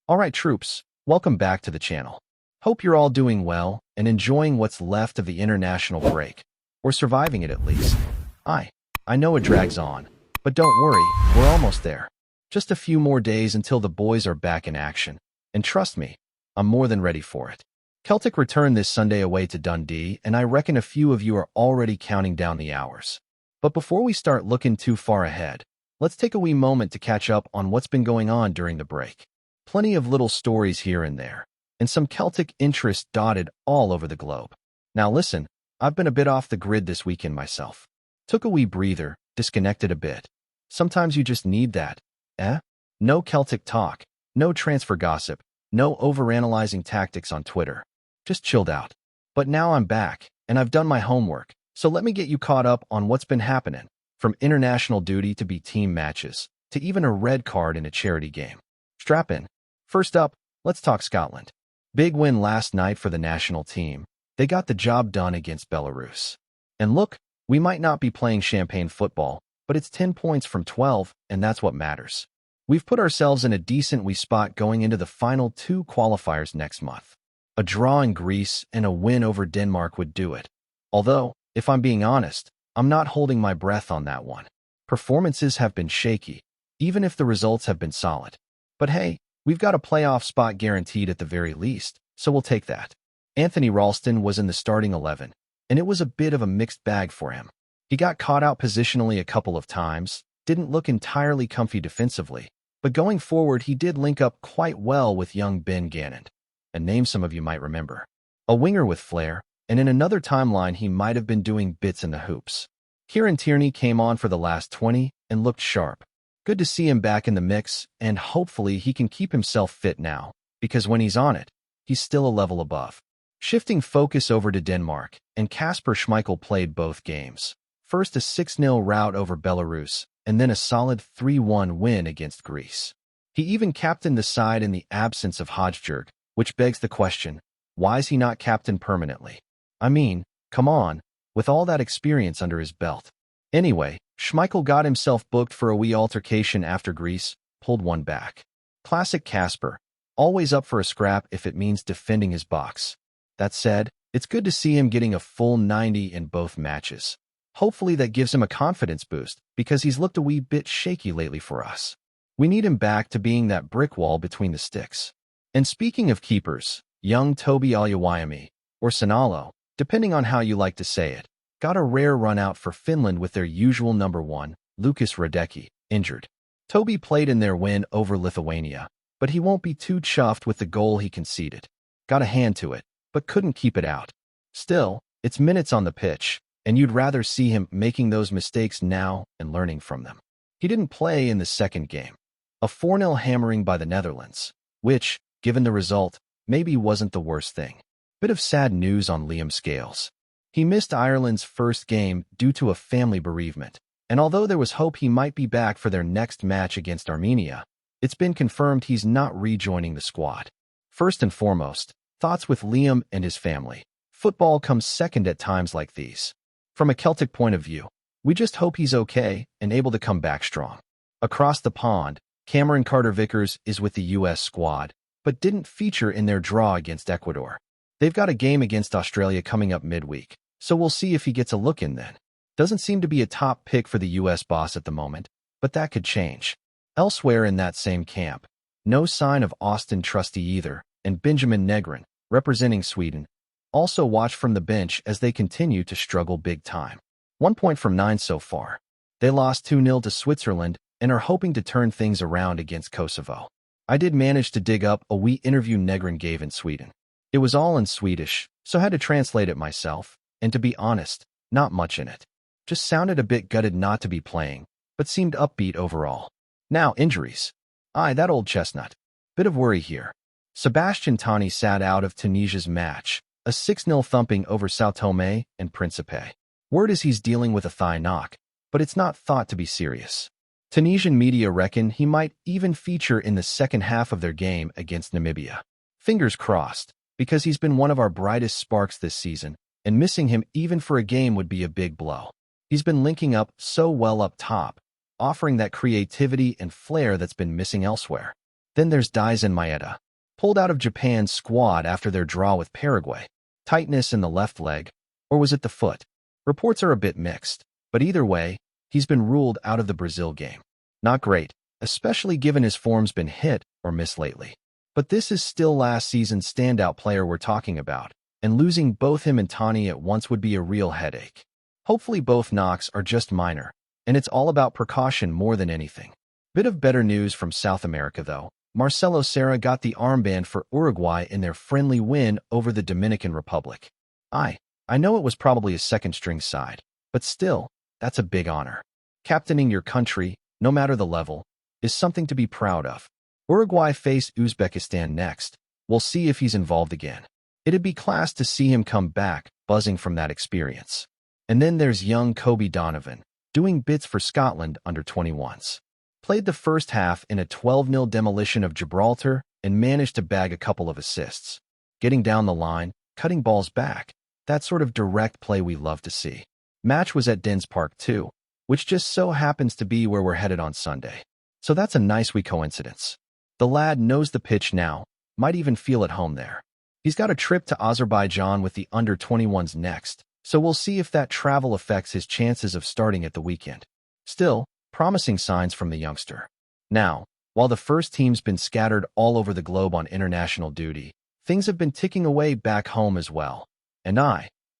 Alright troops, welcome back to the channel. Hope you're all doing well and enjoying what's left of the international break, or surviving it at least. I know it drags on, but don't worry, we're almost there. Just a few more days until the boys are back in action, and trust me, I'm more than ready for it. Celtic return this Sunday away to Dundee, and I reckon a few of you are already counting down the hours. But before we start looking too far ahead, let's take a wee moment to catch up on what's been going on during the break. Plenty of little stories here and there, and some Celtic interest dotted all over the globe. Now listen, I've been a bit off the grid this weekend myself. Took a wee breather, disconnected a bit. Sometimes you just need that, eh? No Celtic talk, no transfer gossip, no overanalyzing tactics on Twitter. Just chilled out. But now I'm back, and I've done my homework, so let me get you caught up on what's been happening, from international duty to team matches, to even a red card in a charity game. Strap in. First up, let's talk Scotland. Big win last night for the national team. They got the job done against Belarus. And look, we might not be playing champagne football, but it's 10 points from 12, and that's what matters. We've put ourselves in a decent wee spot going into the final two qualifiers next month. A draw in Greece and a win over Denmark would do it. Although, if I'm being honest, I'm not holding my breath on that one. Performances have been shaky, even if the results have been solid. But hey, we've got a playoff spot guaranteed at the very least, so we'll take that. Anthony Ralston was in the starting 11, and it was a bit of a mixed bag for him. He got caught out positionally a couple of times, didn't look entirely comfy defensively, but going forward he did link up quite well with young Ben Gannon, a name some of you might remember. A winger with flair, and in another timeline he might have been doing bits in the hoops. Kieran Tierney came on for the last 20 and looked sharp. Good to see him back in the mix, and hopefully he can keep himself fit now, because when he's on it, he's still a level above. Shifting focus over to Denmark, and Kasper Schmeichel played both games. First a 6-0 rout over Belarus, and then a solid 3-1 win against Greece. He even captained the side in the absence of Højbjerg, which begs the question, why is he not captain permanently? I mean, come on, with all that experience under his belt. Anyway, Schmeichel got himself booked for a wee altercation after Greece pulled one back. Classic Kasper, always up for a scrap if it means defending his box. That said, it's good to see him getting a full 90 in both matches. Hopefully that gives him a confidence boost, because he's looked a wee bit shaky lately for us. We need him back to being that brick wall between the sticks. And speaking of keepers, young Toby Aluyawayemi, or Sanalo, depending on how you like to say it, got a rare run out for Finland with their usual number 1, Lukas Radecki, injured. Toby played in their win over Lithuania, but he won't be too chuffed with the goal he conceded. Got a hand to it, but couldn't keep it out. Still, it's minutes on the pitch, and you'd rather see him making those mistakes now and learning from them. He didn't play in the second game. A 4-0 hammering by the Netherlands, which, given the result, maybe wasn't the worst thing. Bit of sad news on Liam Scales. He missed Ireland's first game due to a family bereavement, and although there was hope he might be back for their next match against Armenia, it's been confirmed he's not rejoining the squad. First and foremost, thoughts with Liam and his family. Football comes second at times like these. From a Celtic point of view, we just hope he's okay and able to come back strong. Across the pond, Cameron Carter-Vickers is with the U.S. squad, but didn't feature in their draw against Ecuador. They've got a game against Australia coming up midweek, so we'll see if he gets a look in then. Doesn't seem to be a top pick for the U.S. boss at the moment, but that could change. Elsewhere in that same camp, no sign of Austin Trusty either, and Benjamin Negron, representing Sweden, also watch from the bench as they continue to struggle big time. 1 point from 9 so far. They lost 2-0 to Switzerland and are hoping to turn things around against Kosovo. I did manage to dig up a wee interview Negron gave in Sweden. It was all in Swedish, so had to translate it myself, and to be honest, not much in it. Just sounded a bit gutted not to be playing, but seemed upbeat overall. Now, injuries. That old chestnut. Bit of worry here. Sebastian Tani sat out of Tunisia's match, a 6-0 thumping over Sao Tome and Principe. Word is he's dealing with a thigh knock, but it's not thought to be serious. Tunisian media reckon he might even feature in the second half of their game against Namibia. Fingers crossed, because he's been one of our brightest sparks this season, and missing him even for a game would be a big blow. He's been linking up so well up top, offering that creativity and flair that's been missing elsewhere. Then there's Daisen Maeda, pulled out of Japan's squad after their draw with Paraguay. Tightness in the left leg, or was it the foot? Reports are a bit mixed, but either way, he's been ruled out of the Brazil game. Not great, especially given his form's been hit or miss lately. But this is still last season's standout player we're talking about, and losing both him and Tani at once would be a real headache. Hopefully both knocks are just minor, and it's all about precaution more than anything. Bit of better news from South America though. Marcelo Serra got the armband for Uruguay in their friendly win over the Dominican Republic. I know it was probably a second-string side, but still, that's a big honor. Captaining your country, no matter the level, is something to be proud of. Uruguay face Uzbekistan next. We'll see if he's involved again. It'd be class to see him come back, buzzing from that experience. And then there's young Kobe Donovan, doing bits for Scotland under 21s. Played the first half in a 12-0 demolition of Gibraltar and managed to bag a couple of assists. Getting down the line, cutting balls back, that sort of direct play we love to see. Match was at Dens Park too, which just so happens to be where we're headed on Sunday. So that's a nice wee coincidence. The lad knows the pitch now, might even feel at home there. He's got a trip to Azerbaijan with the under-21s next, so we'll see if that travel affects his chances of starting at the weekend. Still, promising signs from the youngster. Now, while the first team's been scattered all over the globe on international duty, things have been ticking away back home as well. And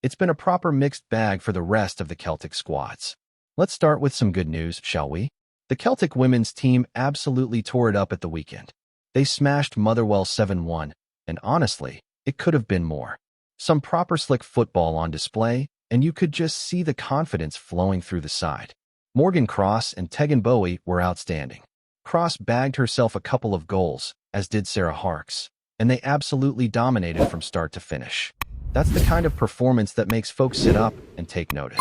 it's been a proper mixed bag for the rest of the Celtic squads. Let's start with some good news, shall we? The Celtic women's team absolutely tore it up at the weekend. They smashed Motherwell 7-1, and honestly, it could have been more. Some proper slick football on display, and you could just see the confidence flowing through the side. Morgan Cross and Tegan Bowie were outstanding. Cross bagged herself a couple of goals, as did Sarah Harks, and they absolutely dominated from start to finish. That's the kind of performance that makes folks sit up and take notice.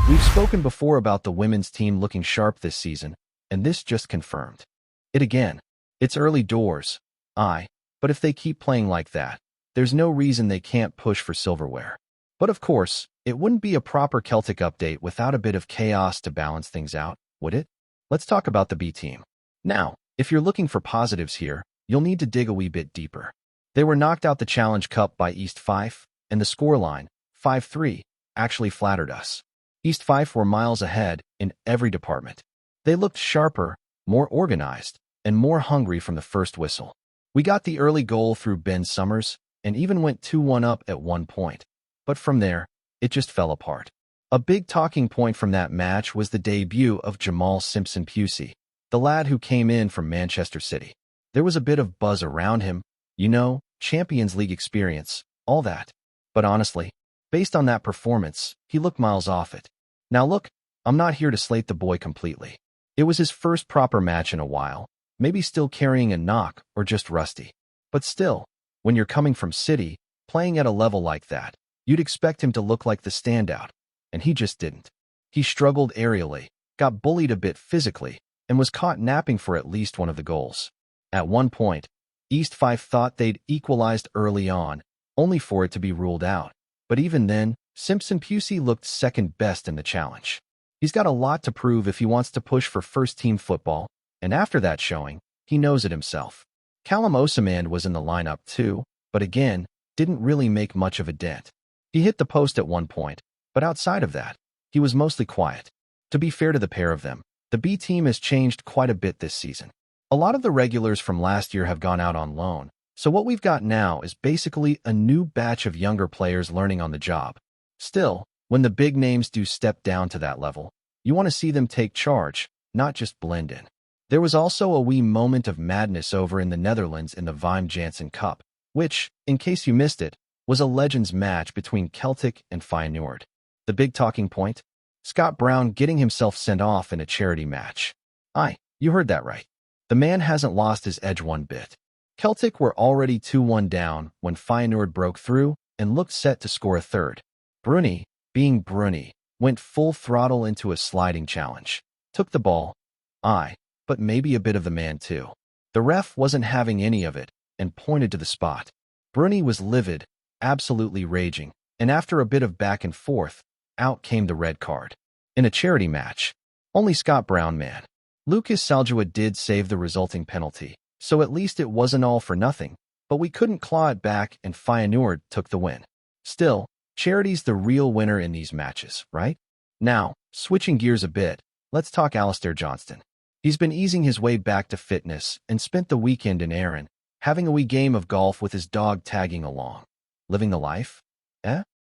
We've spoken before about the women's team looking sharp this season, and this just confirmed it again. It's early doors, but if they keep playing like that, there's no reason they can't push for silverware. But of course, it wouldn't be a proper Celtic update without a bit of chaos to balance things out, would it? Let's talk about the B team. Now, if you're looking for positives here, you'll need to dig a wee bit deeper. They were knocked out the Challenge Cup by East Fife, and the scoreline, 5-3, actually flattered us. East Fife were miles ahead in every department. They looked sharper, more organized, and more hungry from the first whistle. We got the early goal through Ben Summers, and even went 2-1 up at one point. But from there, it just fell apart. A big talking point from that match was the debut of Jamal Simpson-Pusey, the lad who came in from Manchester City. There was a bit of buzz around him, Champions League experience, all that. But honestly, based on that performance, he looked miles off it. Now look, I'm not here to slate the boy completely. It was his first proper match in a while, maybe still carrying a knock or just rusty. But still, when you're coming from City, playing at a level like that, you'd expect him to look like the standout, and he just didn't. He struggled aerially, got bullied a bit physically, and was caught napping for at least one of the goals. At one point, East Fife thought they'd equalized early on, only for it to be ruled out. But even then, Simpson-Pusey looked second best in the challenge. He's got a lot to prove if he wants to push for first-team football, and after that showing, he knows it himself. Callum Osamand was in the lineup too, but again, didn't really make much of a dent. He hit the post at one point, but outside of that, he was mostly quiet. To be fair to the pair of them, the B team has changed quite a bit this season. A lot of the regulars from last year have gone out on loan, so what we've got now is basically a new batch of younger players learning on the job. Still, when the big names do step down to that level, you want to see them take charge, not just blend in. There was also a wee moment of madness over in the Netherlands in the Wim Jansen Cup, which, in case you missed it, was a legends match between Celtic and Feyenoord. The big talking point? Scott Brown getting himself sent off in a charity match. You heard that right. The man hasn't lost his edge one bit. Celtic were already 2-1 down when Feyenoord broke through and looked set to score a third. Bruni, being Bruni, went full throttle into a sliding challenge. Took the ball. But maybe a bit of the man too. The ref wasn't having any of it and pointed to the spot. Bruni was livid, absolutely raging, and after a bit of back and forth, out came the red card. In a charity match, only Scott Brown man. Lucas Saljua did save the resulting penalty, so at least it wasn't all for nothing, but we couldn't claw it back and Feyenoord took the win. Still, charity's the real winner in these matches, right? Now, switching gears a bit, let's talk Alistair Johnston. He's been easing his way back to fitness and spent the weekend in Erin, having a wee game of golf with his dog tagging along. Living the life?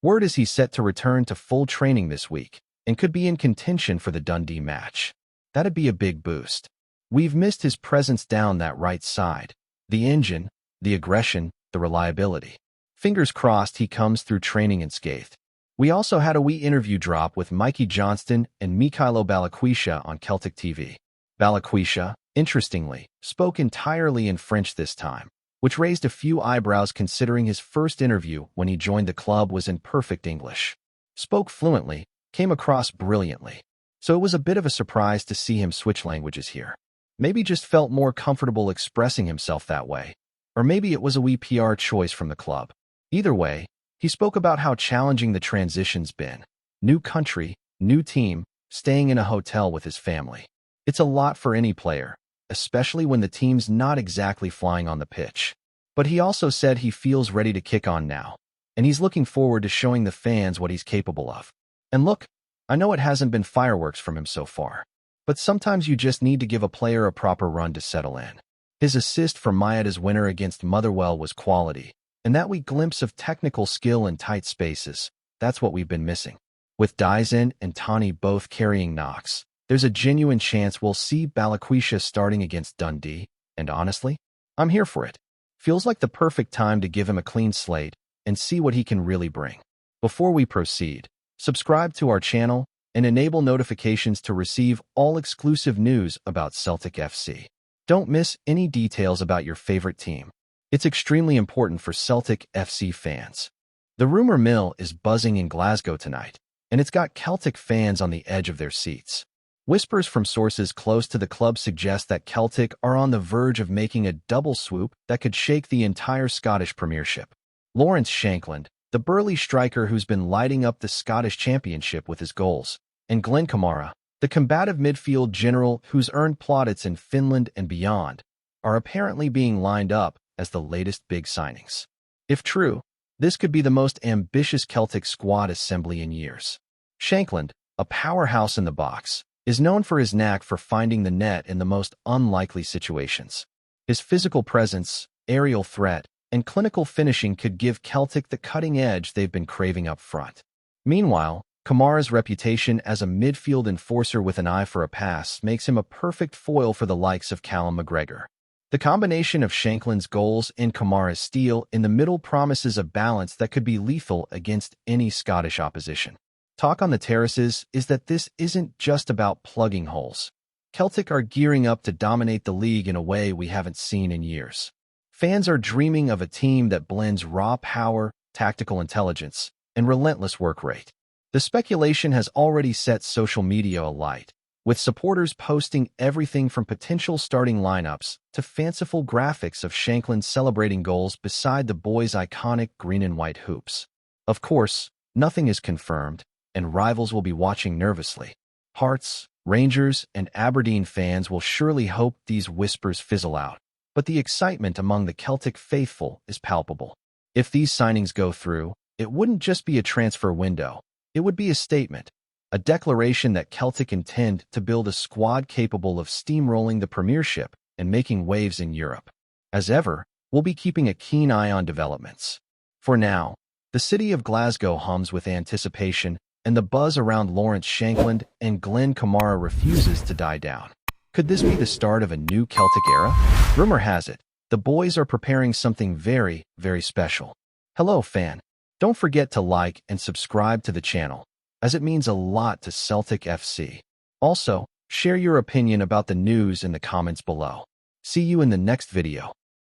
Word is he's set to return to full training this week and could be in contention for the Dundee match. That'd be a big boost. We've missed his presence down that right side. The engine, the aggression, the reliability. Fingers crossed he comes through training unscathed. We also had a wee interview drop with Mikey Johnston and Mikhailo Balikwisha on Celtic TV. Balikwisha, interestingly, spoke entirely in French this time, which raised a few eyebrows considering his first interview when he joined the club was in perfect English. Spoke fluently, came across brilliantly. So it was a bit of a surprise to see him switch languages here. Maybe just felt more comfortable expressing himself that way. Or maybe it was a wee PR choice from the club. Either way, he spoke about how challenging the transition's been. New country, new team, staying in a hotel with his family. It's a lot for any player, especially when the team's not exactly flying on the pitch. But he also said he feels ready to kick on now, and he's looking forward to showing the fans what he's capable of. And look, I know it hasn't been fireworks from him so far, but sometimes you just need to give a player a proper run to settle in. His assist for Maeda's winner against Motherwell was quality, and that wee glimpse of technical skill in tight spaces, that's what we've been missing. With Dyson and Tani both carrying knocks, there's a genuine chance we'll see Balikwisha starting against Dundee, and honestly, I'm here for it. Feels like the perfect time to give him a clean slate and see what he can really bring. Before we proceed, subscribe to our channel and enable notifications to receive all exclusive news about Celtic FC. Don't miss any details about your favorite team. It's extremely important for Celtic FC fans. The rumor mill is buzzing in Glasgow tonight, and it's got Celtic fans on the edge of their seats. Whispers from sources close to the club suggest that Celtic are on the verge of making a double swoop that could shake the entire Scottish Premiership. Lawrence Shankland, the burly striker who's been lighting up the Scottish Championship with his goals, and GLEN KAMARA, the combative midfield general who's earned plaudits in Finland and beyond, are apparently being lined up as the latest big signings. If true, this could be the most ambitious Celtic squad assembly in years. Shankland, a powerhouse in the box, is known for his knack for finding the net in the most unlikely situations. His physical presence, aerial threat, and clinical finishing could give Celtic the cutting edge they've been craving up front. Meanwhile, Kamara's reputation as a midfield enforcer with an eye for a pass makes him a perfect foil for the likes of Callum McGregor. The combination of Shankland's goals and Kamara's steel in the middle promises a balance that could be lethal against any Scottish opposition. Talk on the terraces is that this isn't just about plugging holes. Celtic are gearing up to dominate the league in a way we haven't seen in years. Fans are dreaming of a team that blends raw power, tactical intelligence, and relentless work rate. The speculation has already set social media alight, with supporters posting everything from potential starting lineups to fanciful graphics of Shankland celebrating goals beside the boys' iconic green and white hoops. Of course, nothing is confirmed, and rivals will be watching nervously. Hearts, Rangers, and Aberdeen fans will surely hope these whispers fizzle out, but the excitement among the Celtic faithful is palpable. If these signings go through, it wouldn't just be a transfer window. It would be a statement, a declaration that Celtic intend to build a squad capable of steamrolling the Premiership and making waves in Europe. As ever, we'll be keeping a keen eye on developments. For now, the city of Glasgow hums with anticipation, and the buzz around Lawrence Shankland and GLEN KAMARA refuses to die down. Could this be the start of a new Celtic era? Rumor has it, the boys are preparing something very, very special. Hello, fan. Don't forget to like and subscribe to the channel, as it means a lot to Celtic FC. Also, share your opinion about the news in the comments below. See you in the next video.